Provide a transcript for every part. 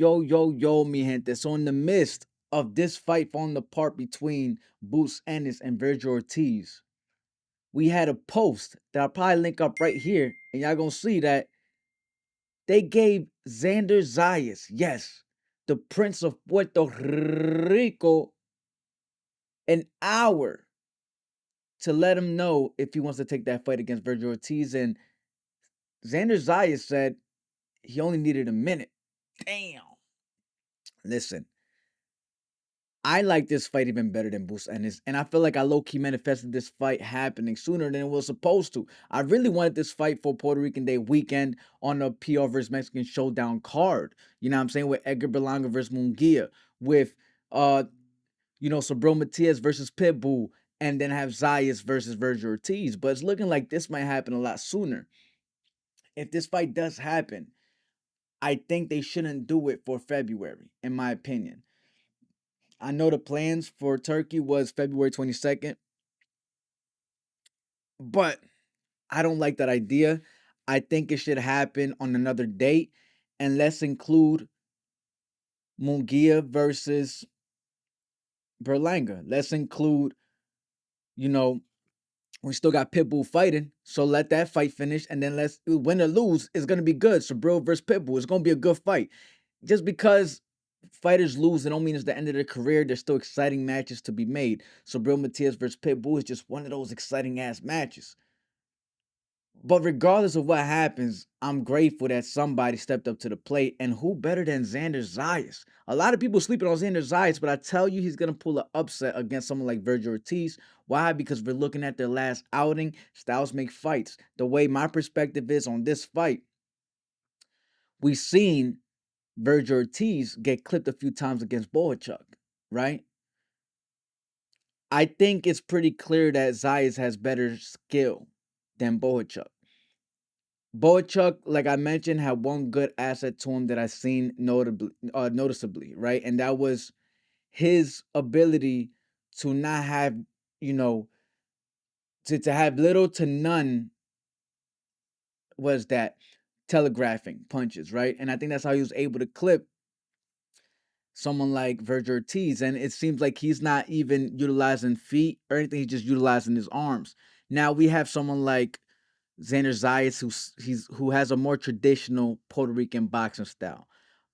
yo, mi gente. So in the midst of this fight falling apart between Boots Ennis and Vergil Ortiz, we had a post that I'll probably link up right here, and y'all gonna see that they gave Xander Zayas, yes, the Prince of Puerto Rico, an hour to let him know if he wants to take that fight against Vergil Ortiz. And Xander Zayas said he only needed a minute. Damn. Listen, I like this fight even better than Boots Ennis, and I feel like I low-key manifested this fight happening sooner than it was supposed to. I really wanted this fight for Puerto Rican Day weekend on the PR vs Mexican Showdown card. You know what I'm saying? With Edgar Berlanga versus Munguia, with Sabril Matias versus Pitbull, and then have Zayas versus Vergil Ortiz. But it's looking like this might happen a lot sooner. If this fight does happen, I think they shouldn't do it for February, in my opinion. I know the plans for Turkey was February 22nd, but I don't like that idea. I think it should happen on another date, and let's include Munguia versus Berlanga. Let's include, you know, we still got Pitbull fighting, so let that fight finish, and then let's win or lose. It's gonna be good. Sabril versus Pitbull. It's gonna be a good fight. Just because fighters lose, it don't mean it's the end of their career. There's still exciting matches to be made. Sabril Matias versus Pitbull is just one of those exciting ass matches. But regardless of what happens, I'm grateful that somebody stepped up to the plate. And who better than Xander Zayas? A lot of people sleeping on Xander Zayas, but I tell you, he's going to pull an upset against someone like Vergil Ortiz. Why? Because we're looking at their last outing. Styles make fights. The way my perspective is on this fight, we've seen Vergil Ortiz get clipped a few times against Bohachuk, right? I think it's pretty clear that Zayas has better skill than Bohachuk. Boachuk, like I mentioned, had one good asset to him that I seen noticeably, right? And that was his ability to not have, you know, to have little to none was that telegraphing punches, right? And I think that's how he was able to clip someone like Vergil Ortiz. And it seems like he's not even utilizing feet or anything, he's just utilizing his arms. Now we have someone like Xander Zayas, who has a more traditional Puerto Rican boxing style.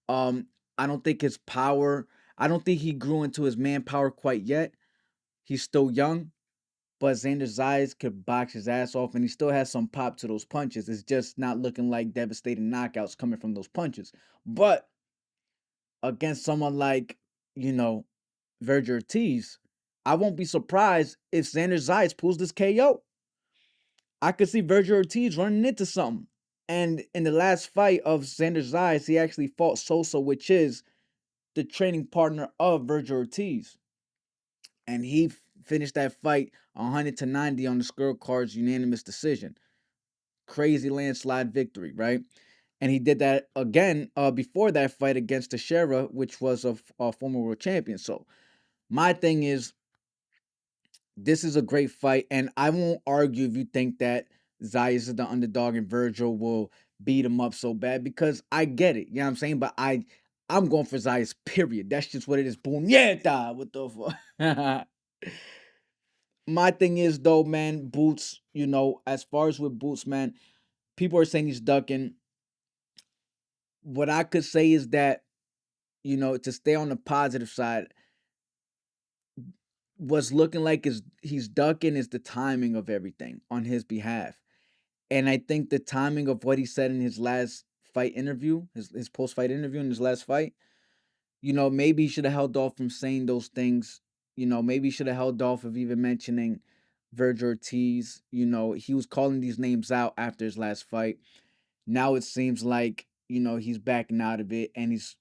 I don't think his power. I don't think he grew into his manpower quite yet. He's still young, but Xander Zayas could box his ass off, and he still has some pop to those punches. It's just not looking like devastating knockouts coming from those punches. But against someone like you know Vergil Ortiz, I won't be surprised if Xander Zayas pulls this KO. I could see Vergil Ortiz running into something. And in the last fight of Xander Zayas, he actually fought Sosa, which is the training partner of Vergil Ortiz. And he finished that fight 100-90 on the scorecard's unanimous decision. Crazy landslide victory, right? And he did that again before that fight against Teixeira, which was a former world champion. So my thing is, this is a great fight, and I won't argue if you think that Zayas is the underdog and Vergil will beat him up so bad because I get it. You know what I'm saying? But I'm going for Zayas, period. That's just what it is. Boom. Yeah, what the fuck? My thing is though, man, Boots, as far as with Boots, man, people are saying he's ducking. What I could say is that, to stay on the positive side, what's looking like is he's ducking is the timing of everything on his behalf. And I think the timing of what he said in his last fight interview, his post fight interview in his last fight, maybe he should have held off from saying those things. Maybe he should have held off of even mentioning Vergil Ortiz. He was calling these names out after his last fight. Now it seems like, he's backing out of it and he's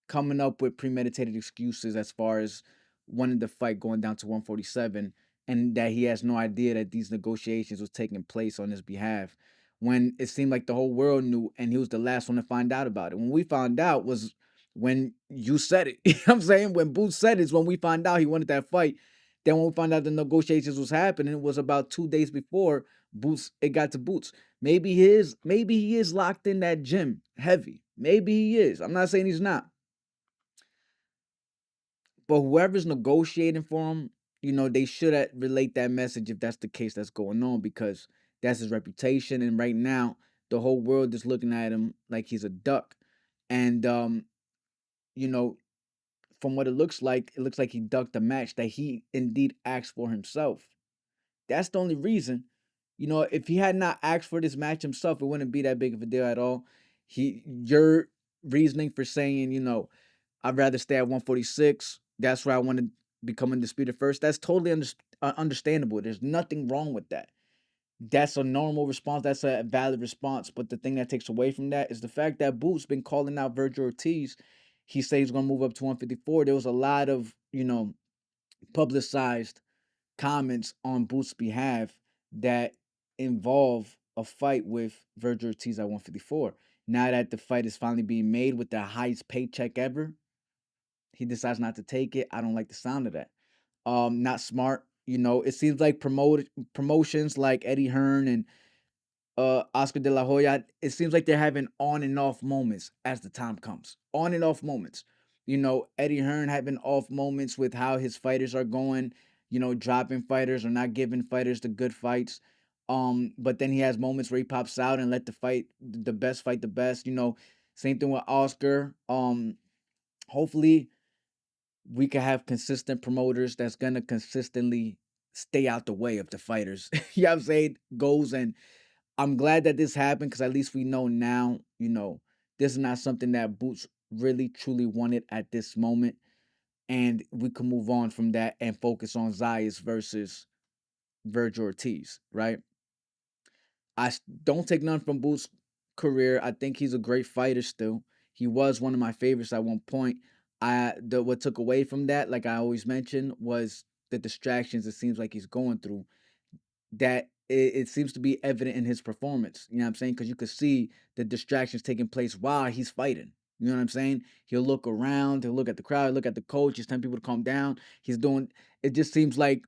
coming up with premeditated excuses as far as wanting the fight going down to 147 and that he has no idea that these negotiations was taking place on his behalf when it seemed like the whole world knew and he was the last one to find out about it. When we found out was when you said it. You know what I'm saying? When Boots said it is when we found out he wanted that fight. Then when we found out the negotiations was happening, it was about 2 days before it got to Boots. Maybe he is locked in that gym heavy. Maybe he is. I'm not saying he's not. But whoever's negotiating for him, they should relate that message if that's the case that's going on, because that's his reputation. And right now, the whole world is looking at him like he's a duck. And you know, from what it looks like he ducked a match that he indeed asked for himself. That's the only reason. If he had not asked for this match himself, it wouldn't be that big of a deal at all. Your reasoning for saying, I'd rather stay at 146. That's where I want to become undisputed first. That's totally understandable. There's nothing wrong with that. That's a normal response. That's a valid response. But the thing that takes away from that is the fact that Boots been calling out Vergil Ortiz. He said he's going to move up to 154. There was a lot of, publicized comments on Boots' behalf that involve a fight with Vergil Ortiz at 154. Now that the fight is finally being made with the highest paycheck ever, he decides not to take it. I don't like the sound of that. Not smart. It seems like promotions like Eddie Hearn and Oscar De La Hoya, it seems like they're having on and off moments as the time comes. On and off moments. Eddie Hearn having off moments with how his fighters are going, dropping fighters or not giving fighters the good fights. But then he has moments where he pops out and let the best fight the best. Same thing with Oscar. Hopefully we can have consistent promoters that's gonna consistently stay out the way of the fighters. You know what I'm saying? Goes, and I'm glad that this happened because at least we know now, this is not something that Boots really truly wanted at this moment. And we can move on from that and focus on Zayas versus Vergil Ortiz, right? Don't take none from Boots' career. I think he's a great fighter still. He was one of my favorites at one point. What took away from that, like I always mention, was the distractions it seems like he's going through. That it seems to be evident in his performance. You know what I'm saying? Because you could see the distractions taking place while he's fighting. You know what I'm saying? He'll look around, he'll look at the crowd, look at the coach, he's telling people to calm down. He's doing it just seems like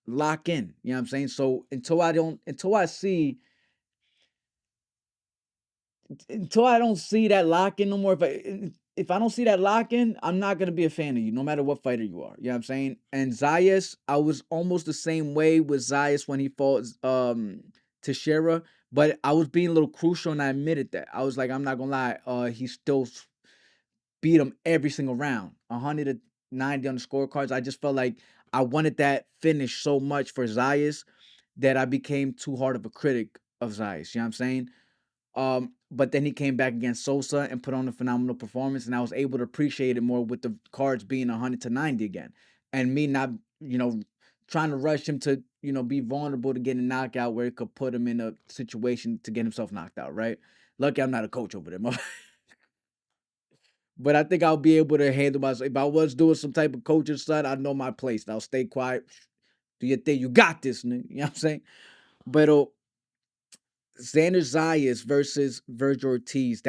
lock in. You know what I'm saying? So until I don't see that lock in no more, if I don't see that lock in, I'm not gonna be a fan of you, no matter what fighter you are. You know what I'm saying? And Zayas, I was almost the same way with Zayas when he fought Teixeira, but I was being a little crucial and I admitted that. I was like, I'm not gonna lie, he still beat him every single round. 190 on the scorecards. I just felt like I wanted that finish so much for Zayas that I became too hard of a critic of Zayas. You know what I'm saying? But then he came back against Sosa and put on a phenomenal performance, and I was able to appreciate it more with the cards being 100 to 90 again, and me not, trying to rush him to, be vulnerable to getting a knockout where it could put him in a situation to get himself knocked out. Right? Lucky I'm not a coach over there, but I think I'll be able to handle myself. If I was doing some type of coaching stuff, I know my place. And I'll stay quiet. Do your thing. You got this, nigga. You know what I'm saying? But Xander Zayas versus Vergil Ortiz.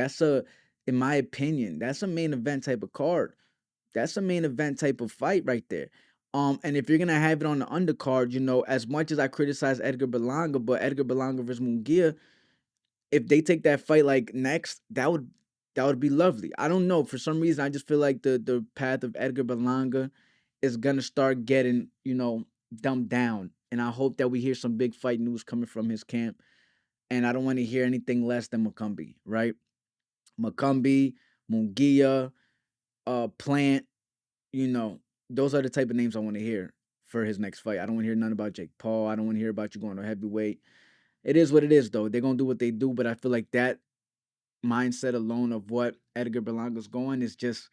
In my opinion, that's a main event type of card. That's a main event type of fight right there. And if you're gonna have it on the undercard, as much as I criticize Edgar Berlanga, but Edgar Berlanga versus Munguia, if they take that fight like next, that would be lovely. I don't know. For some reason, I just feel like the path of Edgar Berlanga is gonna start getting, dumbed down. And I hope that we hear some big fight news coming from his camp, and I don't want to hear anything less than Macumbi, right? Macumbi, Munguia, Plant, you know, those are the type of names I want to hear for his next fight. I don't want to hear none about Jake Paul. I don't want to hear about you going to heavyweight. It is what it is, though. They're gonna do what they do, but I feel like that mindset alone of what Edgar Berlanga's going is just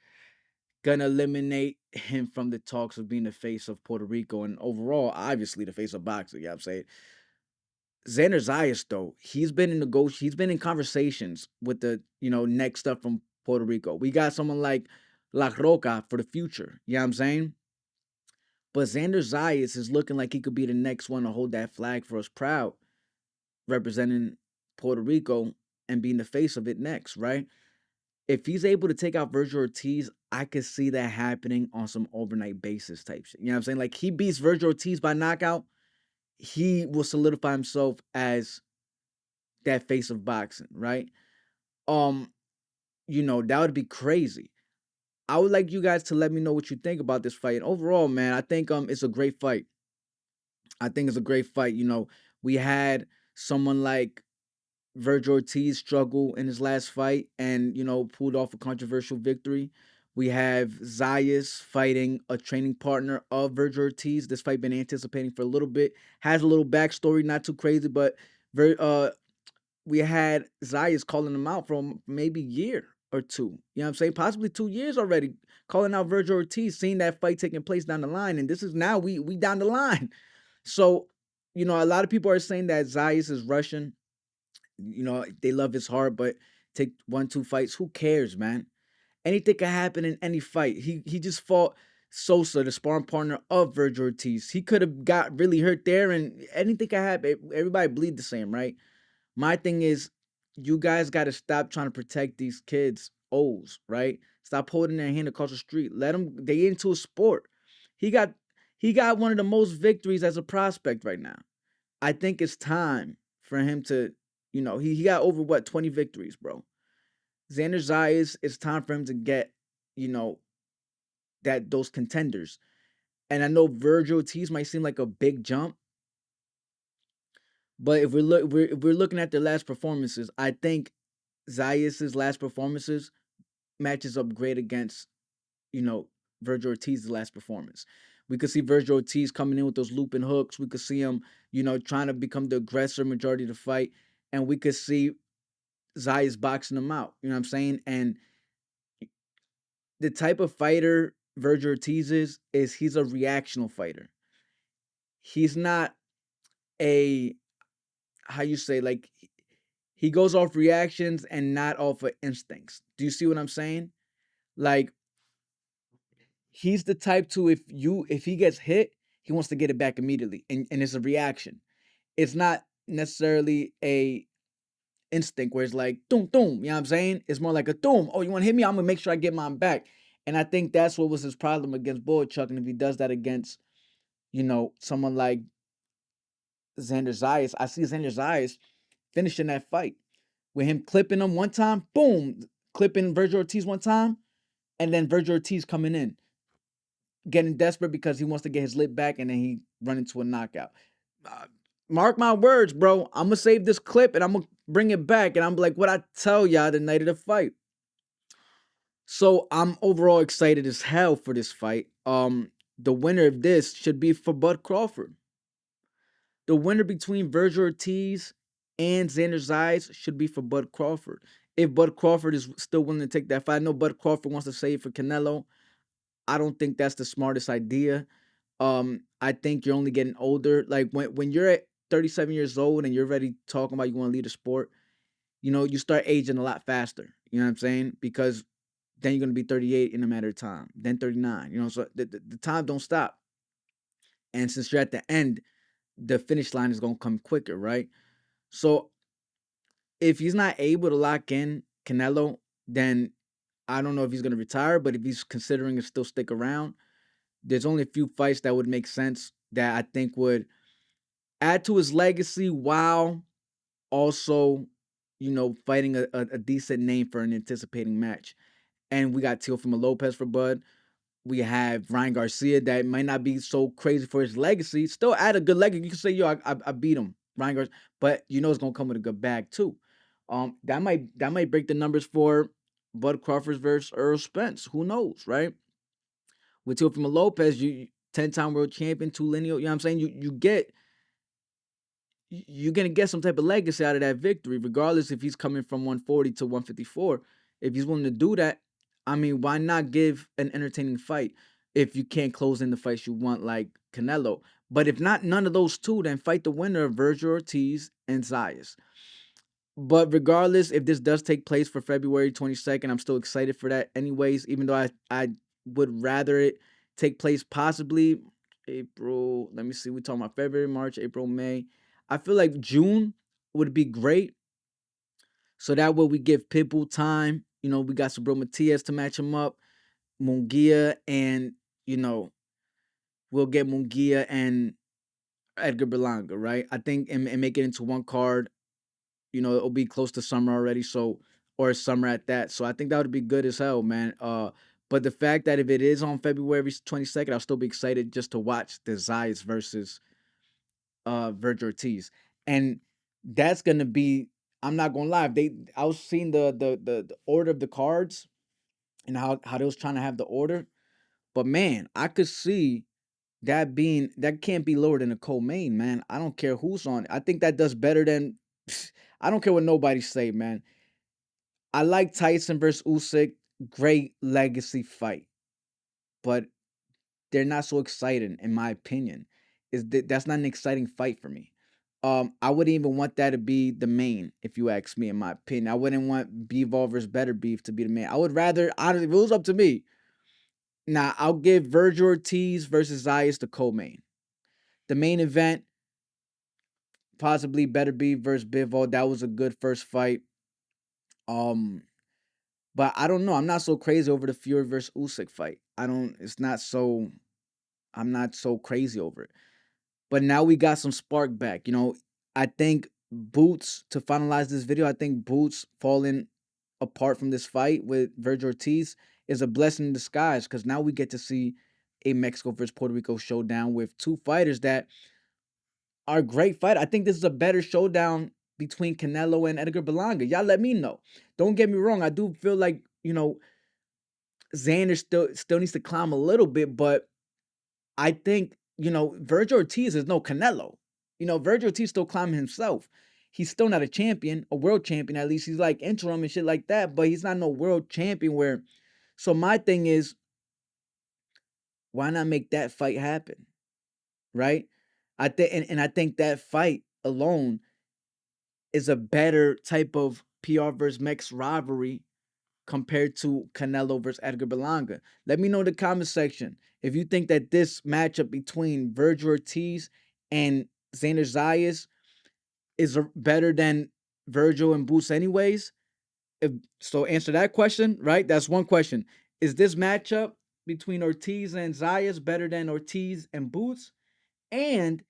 gonna eliminate him from the talks of being the face of Puerto Rico and overall, obviously, the face of boxing. You know what I'm saying? Xander Zayas, though, he's been in conversations with the, next up from Puerto Rico. We got someone like La Roca for the future. You know what I'm saying? But Xander Zayas is looking like he could be the next one to hold that flag for us proud, representing Puerto Rico and being the face of it next, right? If he's able to take out Vergil Ortiz, I could see that happening on some overnight basis type shit. You know what I'm saying? Like he beats Vergil Ortiz by knockout, he will solidify himself as that face of boxing, right? Um, that would be crazy. I would like you guys to let me know what you think about this fight. And overall, man, I think it's a great fight. I think it's a great fight. We had someone like Vergil Ortiz struggle in his last fight and, pulled off a controversial victory. We have Zayas fighting a training partner of Vergil Ortiz. This fight been anticipating for a little bit. Has a little backstory, not too crazy, but Ver, we had Zayas calling him out from maybe a year or two. You know what I'm saying? Possibly 2 years already, calling out Vergil Ortiz, seeing that fight taking place down the line. And this is now we down the line. So, a lot of people are saying that Zayas is Russian. They love his heart, but take 1, 2 fights. Who cares, man? Anything can happen in any fight. He just fought Sosa, the sparring partner of Vergil Ortiz. He could have got really hurt there, and anything can happen. Everybody bleed the same, right? My thing is, you guys got to stop trying to protect these kids' O's, right? Stop holding their hand across the street. Let them. They into a sport. He got he got one of the most victories as a prospect right now. I think it's time for him to, he got over what 20 victories, bro. Xander Zayas, it's time for him to get, you know, that those contenders. And I know Vergil Ortiz might seem like a big jump, but if we're looking at their last performances, I think Zayas's last performances matches up great against, you know, Vergil Ortiz's last performance. We could see Vergil Ortiz coming in with those looping hooks. We could see him, trying to become the aggressor majority of the fight. And we could see Zayas boxing him out. You know what I'm saying? And the type of fighter Vergil Ortiz is he's a reactional fighter. He's not a, how you say, like, he goes off reactions and not off of instincts. Do you see what I'm saying? Like, he's the type to, if he gets hit, he wants to get it back immediately. And it's a reaction. It's not necessarily a instinct where it's like doom doom, you know what I'm saying? It's more like a doom. Oh, you want to hit me? I'm gonna make sure I get mine back. And I think that's what was his problem against Boychuk. And if he does that against, someone like Xander Zayas, I see Xander Zayas finishing that fight with him clipping him one time, boom, clipping Vergil Ortiz one time, and then Vergil Ortiz coming in, getting desperate because he wants to get his lip back, and then he run into a knockout. Uh, Mark my words, bro. I'm gonna save this clip and I'm gonna bring it back, and I'm like, what I tell y'all the night of the fight. So I'm overall excited as hell for this fight. The winner of this should be for Bud Crawford. The winner between Vergil Ortiz and Xander Zayas should be for Bud Crawford. If Bud Crawford is still willing to take that fight, I know Bud Crawford wants to save for Canelo. I don't think that's the smartest idea. I think you're only getting older. Like when you're at 37 years old and you're already talking about you want to lead a sport, you start aging a lot faster. You know what I'm saying? Because then you're gonna be 38 in a matter of time, then 39. So the time don't stop. And since you're at the end, the finish line is gonna come quicker, right? So if he's not able to lock in Canelo, then I don't know if he's gonna retire. But if he's considering to still stick around, there's only a few fights that would make sense that I think would add to his legacy while also, fighting a decent name for an anticipating match. And we got Teofimo Lopez for Bud. We have Ryan Garcia that might not be so crazy for his legacy. Still add a good legacy. You can say, yo, I beat him, Ryan Garcia, but it's gonna come with a good bag too. That might break the numbers for Bud Crawford versus Earl Spence. Who knows, right? With Teofimo Lopez, you 10-time world champion, two lineal. You know what I'm saying? You're gonna get some type of legacy out of that victory, regardless if he's coming from 140 to 154. If he's willing to do that, I mean, why not give an entertaining fight if you can't close in the fights you want, like Canelo? But if not, none of those two, then fight the winner of Vergil Ortiz and Zayas. But regardless, if this does take place for February 22nd, I'm still excited for that anyways, even though I would rather it take place possibly April. Let me see. We're talking about February, March, April, May. I feel like June would be great. So that way we give Pitbull time. We got Sabro Matias to match him up. Mungia and, you know, we'll get Mungia and Edgar Berlanga, right? I think and make it into one card. It'll be close to summer already, so or summer at that. So I think that would be good as hell, man. But the fact that if it is on February 22nd, I'll still be excited just to watch the Zayas versus Vergil Ortiz. And that's gonna be, I'm not gonna lie, I was seeing the order of the cards and how they was trying to have the order. But man, I could see that can't be lower than a co-main, man. I don't care who's on it. I think that does better than I don't care what nobody say, man. I like Tyson versus Usyk, great legacy fight, but they're not so exciting, in my opinion. That's not an exciting fight for me. I wouldn't even want that to be the main, if you ask me, in my opinion. I wouldn't want Bivol versus Better Beef to be the main. I would rather, honestly, if it was up to me, now I'll give Vergil Ortiz versus Zayas the co-main. The main event, possibly Better Beef versus Bivol. That was a good first fight. Um, but I don't know. I'm not so crazy over the Fury versus Usyk fight. I don't. It's not so. I'm not so crazy over it. But now we got some spark back. I think Boots, to finalize this video, I think Boots falling apart from this fight with Vergil Ortiz is a blessing in disguise, because now we get to see a Mexico versus Puerto Rico showdown with two fighters that are great fight. I think this is a better showdown between Canelo and Edgar Berlanga. Y'all let me know. Don't get me wrong. I do feel like, Xander still needs to climb a little bit, but I think, Vergil Ortiz is no Canelo. Vergil Ortiz still climbing himself. He's still not a champion, a world champion at least. He's like interim and shit like that, but he's not no world champion where. So my thing is, why not make that fight happen? Right? I think and I think that fight alone is a better type of PR versus Mex rivalry compared to Canelo versus Edgar Berlanga. Let me know in the comment section if you think that this matchup between Vergil Ortiz and Xander Zayas is better than Vergil and Boots anyways. So answer that question, right? That's one question. Is this matchup between Ortiz and Zayas better than Ortiz and Boots? And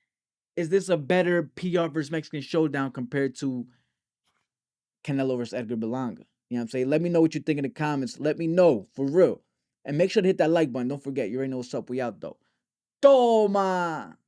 is this a better PR versus Mexican showdown compared to Canelo versus Edgar Berlanga? You know what I'm saying? Let me know what you think in the comments. Let me know, for real. And make sure to hit that like button. Don't forget, you already know what's up. We out, though. Toma!